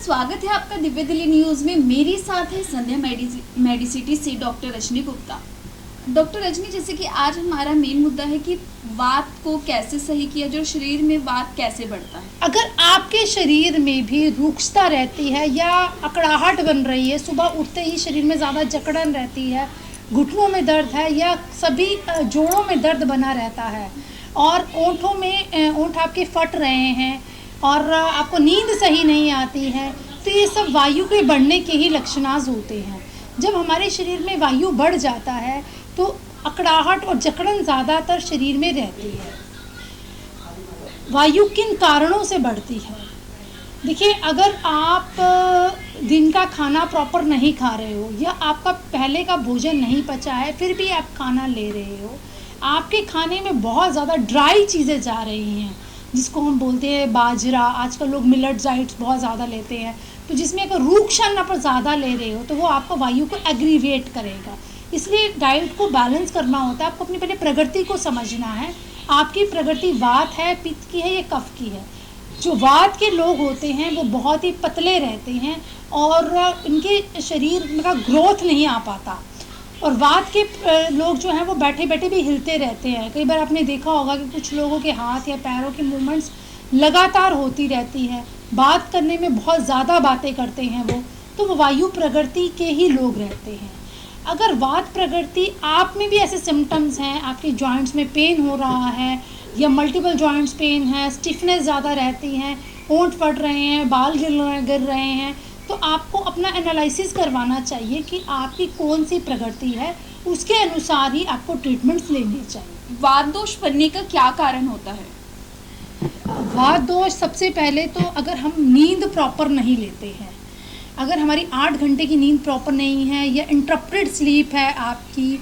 स्वागत है आपका दिव्य दिल्ली न्यूज़ में। मेरे साथ है संध्या मेडिसिटी से डॉक्टर रजनी गुप्ता। डॉक्टर रजनी, जैसे कि आज हमारा मेन मुद्दा है कि वात को कैसे सही किया जाए, शरीर में वात कैसे बढ़ता है। अगर आपके शरीर में भी रुक्षता रहती है या अकड़ाहट बन रही है, सुबह उठते ही शरीर में ज़्यादा जकड़न रहती है, घुटनों में दर्द है या सभी जोड़ों में दर्द बना रहता है और ओंठों में ओंठ आपके फट रहे हैं और आपको नींद सही नहीं आती है, तो ये सब वायु के बढ़ने के ही लक्षणाज होते हैं। जब हमारे शरीर में वायु बढ़ जाता है तो अकड़ाहट और जकड़न ज़्यादातर शरीर में रहती है। वायु किन कारणों से बढ़ती है? देखिए, अगर आप दिन का खाना प्रॉपर नहीं खा रहे हो या आपका पहले का भोजन नहीं पचा है फिर भी आप खाना ले रहे हो, आपके खाने में बहुत ज़्यादा ड्राई चीज़ें जा रही हैं, जिसको हम बोलते हैं बाजरा। आजकल लोग मिलेट डाइट्स बहुत ज़्यादा लेते हैं, तो जिसमें अगर रूक्षण पर ज़्यादा ले रहे हो तो वो आपको वायु को एग्रीवेट करेगा। इसलिए डाइट को बैलेंस करना होता है। आपको अपनी पहले प्रकृति को समझना है। आपकी प्रकृति वात है, पित्त की है या कफ की है। जो वात के लोग होते हैं वो बहुत ही पतले रहते हैं और उनके शरीर में ग्रोथ नहीं आ पाता, और वात के लोग जो हैं वो बैठे बैठे भी हिलते रहते हैं। कई बार आपने देखा होगा कि कुछ लोगों के हाथ या पैरों की मूवमेंट्स लगातार होती रहती है, बात करने में बहुत ज़्यादा बातें करते हैं तो वो वायु प्रकृति के ही लोग रहते हैं। अगर वात प्रकृति आप में भी ऐसे सिम्टम्स हैं, आपके जॉइंट्स में पेन हो रहा है या मल्टीपल जॉइंट्स पेन है, स्टिफनेस ज़्यादा रहती हैं, ओंठ फट रहे हैं, बाल गिर रहे हैं, तो आपको अपना एनालिसिस करवाना चाहिए कि आपकी कौन सी प्रकृति है, उसके अनुसार ही आपको ट्रीटमेंट्स लेने चाहिए। वात दोष बनने का क्या कारण होता है? वात दोष सबसे पहले तो अगर हम नींद प्रॉपर नहीं लेते हैं, अगर हमारी 8 घंटे की नींद प्रॉपर नहीं है या इंटरप्टेड स्लीप है आपकी,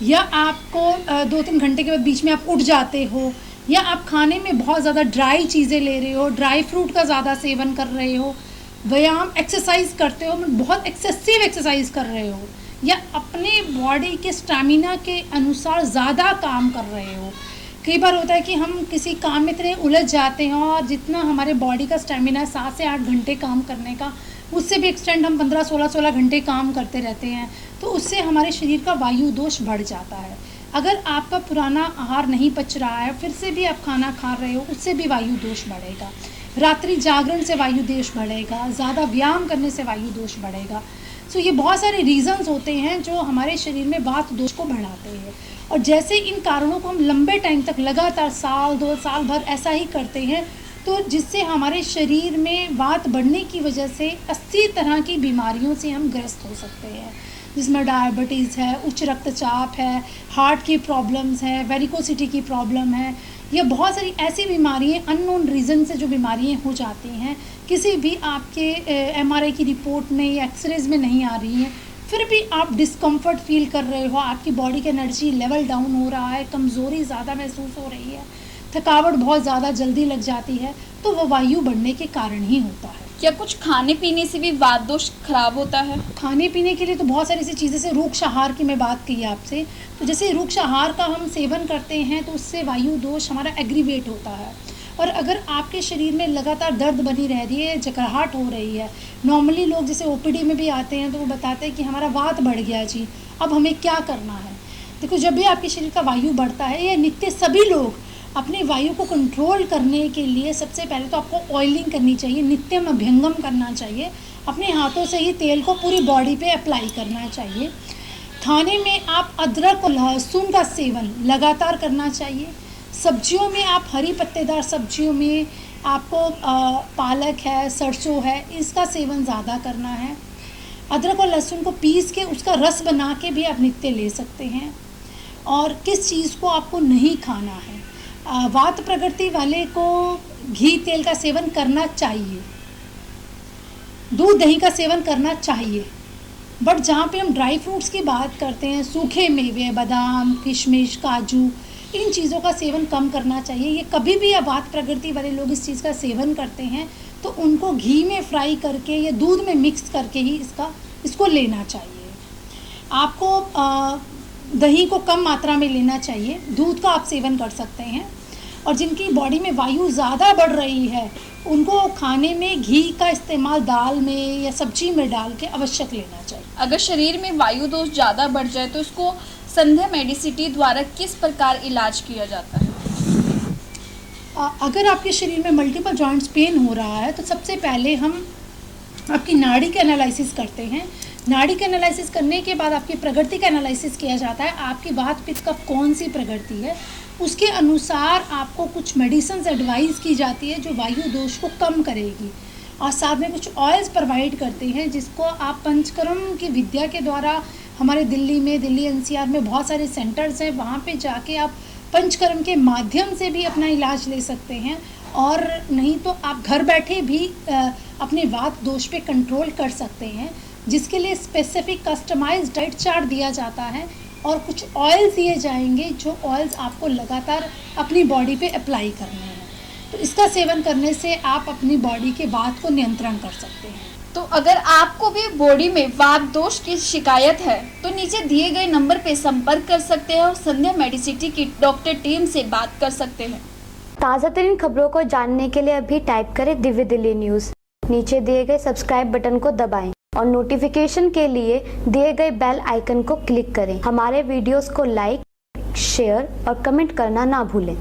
या आपको 2-3 घंटे के बाद बीच में आप उठ जाते हो, या आप खाने में बहुत ज़्यादा ड्राई चीज़ें ले रहे हो, ड्राई फ्रूट का ज़्यादा सेवन कर रहे हो, व्यायाम एक्सरसाइज करते हो, बहुत एक्सेसिव एक्सरसाइज कर रहे हो, या अपने बॉडी के स्टैमिना के अनुसार ज़्यादा काम कर रहे हो। कई बार होता है कि हम किसी काम में इतने उलझ जाते हैं और जितना हमारे बॉडी का स्टैमिना 7 से 8 घंटे काम करने का, उससे भी एक्सटेंड हम 15-16 घंटे काम करते रहते हैं, तो उससे हमारे शरीर का वायु दोष बढ़ जाता है। अगर आपका पुराना आहार नहीं पच रहा है, फिर से भी आप खाना खा रहे हो, उससे भी वायु दोष बढ़ेगा। रात्रि जागरण से वायु दोष बढ़ेगा, ज़्यादा व्यायाम करने से वायु दोष बढ़ेगा। सो ये बहुत सारे रीज़न्स होते हैं जो हमारे शरीर में वात दोष को बढ़ाते हैं, और जैसे इन कारणों को हम लंबे टाइम तक लगातार साल 2 साल भर ऐसा ही करते हैं, तो जिससे हमारे शरीर में वात बढ़ने की वजह से 80 तरह की बीमारियों से हम ग्रस्त हो सकते हैं, जिसमें डायबिटीज़ है, उच्च रक्तचाप है, हार्ट की प्रॉब्लम्स है, वेरिकोसिटी की प्रॉब्लम है, या बहुत सारी ऐसी बीमारियाँ अननोन रीज़न से जो बीमारियाँ हो जाती हैं, किसी भी आपके MRI की रिपोर्ट में या एक्सरेज में नहीं आ रही हैं, फिर भी आप डिस्कम्फर्ट फील कर रहे हो, आपकी बॉडी का एनर्जी लेवल डाउन हो रहा है, कमज़ोरी ज़्यादा महसूस हो रही है, थकावट बहुत ज़्यादा जल्दी लग जाती है, तो वो वायु बढ़ने के कारण ही होता है। क्या कुछ खाने पीने से भी वात दोष खराब होता है? खाने पीने के लिए तो बहुत सारी ऐसी चीज़ें से रूक्ष आहार की मैं बात की आपसे, तो जैसे रूक्ष आहार का हम सेवन करते हैं तो उससे वायु दोष हमारा एग्रीवेट होता है। और अगर आपके शरीर में लगातार दर्द बनी रह रही है, जकड़ाहट हो रही है, नॉर्मली लोग जैसे OPD में भी आते हैं तो वो बताते हैं कि हमारा वात बढ़ गया जी, अब हमें क्या करना है। देखो, जब भी आपके शरीर का वायु बढ़ता है, या नित्य सभी लोग अपने वायु को कंट्रोल करने के लिए सबसे पहले तो आपको ऑयलिंग करनी चाहिए, नित्यम अभ्यंगम करना चाहिए, अपने हाथों से ही तेल को पूरी बॉडी पे अप्लाई करना चाहिए। खाने में आप अदरक और लहसुन का सेवन लगातार करना चाहिए। सब्जियों में आप हरी पत्तेदार सब्जियों में आपको पालक है, सरसों है, इसका सेवन ज़्यादा करना है। अदरक और लहसुन को पीस के उसका रस बना के भी आप नित्य ले सकते हैं। और किस चीज़ को आपको नहीं खाना है, वात प्रकृति वाले को घी तेल का सेवन करना चाहिए, दूध दही का सेवन करना चाहिए, बट जहाँ पे हम ड्राई फ्रूट्स की बात करते हैं, सूखे मेवे, बादाम, किशमिश, काजू, इन चीज़ों का सेवन कम करना चाहिए। ये कभी भी वात प्रकृति वाले लोग इस चीज़ का सेवन करते हैं तो उनको घी में फ्राई करके या दूध में मिक्स करके ही इसको लेना चाहिए। आपको दही को कम मात्रा में लेना चाहिए, दूध का आप सेवन कर सकते हैं। और जिनकी बॉडी में वायु ज़्यादा बढ़ रही है उनको खाने में घी का इस्तेमाल दाल में या सब्जी में डाल के आवश्यक लेना चाहिए। अगर शरीर में वायु दोष ज़्यादा बढ़ जाए तो उसको संध्या मेडिसिटी द्वारा किस प्रकार इलाज किया जाता है? अगर आपके शरीर में मल्टीपल जॉइंट्स पेन हो रहा है तो सबसे पहले हम आपकी नाड़ी का एनालिसिस करते हैं। नाड़ी का एनालिसिस करने के बाद आपकी प्रकृति का एनालिसिस किया जाता है, आपकी वात पित्त कफ कौन सी प्रकृति है, उसके अनुसार आपको कुछ मेडिसिन एडवाइस की जाती है जो वायु दोष को कम करेगी, और साथ में कुछ ऑयल्स प्रोवाइड करते हैं जिसको आप पंचकर्म की विद्या के द्वारा, हमारे दिल्ली एनसीआर में बहुत सारे सेंटर्स हैं, वहाँ पे जाके आप पंचकर्म के माध्यम से भी अपना इलाज ले सकते हैं, और नहीं तो आप घर बैठे भी अपने वात दोष पे कंट्रोल कर सकते हैं, जिसके लिए स्पेसिफिक कस्टमाइज्ड डाइट चार्ट दिया जाता है और कुछ ऑयल्स दिए जाएंगे जो ऑयल्स आपको लगातार अपनी बॉडी पे अप्लाई करने हैं। तो इसका सेवन करने से आप अपनी बॉडी के वात को नियंत्रण कर सकते हैं। तो अगर आपको भी बॉडी में वात दोष की शिकायत है तो नीचे दिए गए नंबर पे संपर्क कर सकते हैं और संध्या मेडिसिटी की डॉक्टर टीम से बात कर सकते हैं। ताज़ा तरीन खबरों को जानने के लिए अभी टाइप करें दिव्य दिल्ली न्यूज़। नीचे दिए गए सब्सक्राइब बटन को दबाएं और नोटिफिकेशन के लिए दिए गए बेल आइकन को क्लिक करें। हमारे वीडियोस को लाइक, शेयर और कमेंट करना ना भूलें।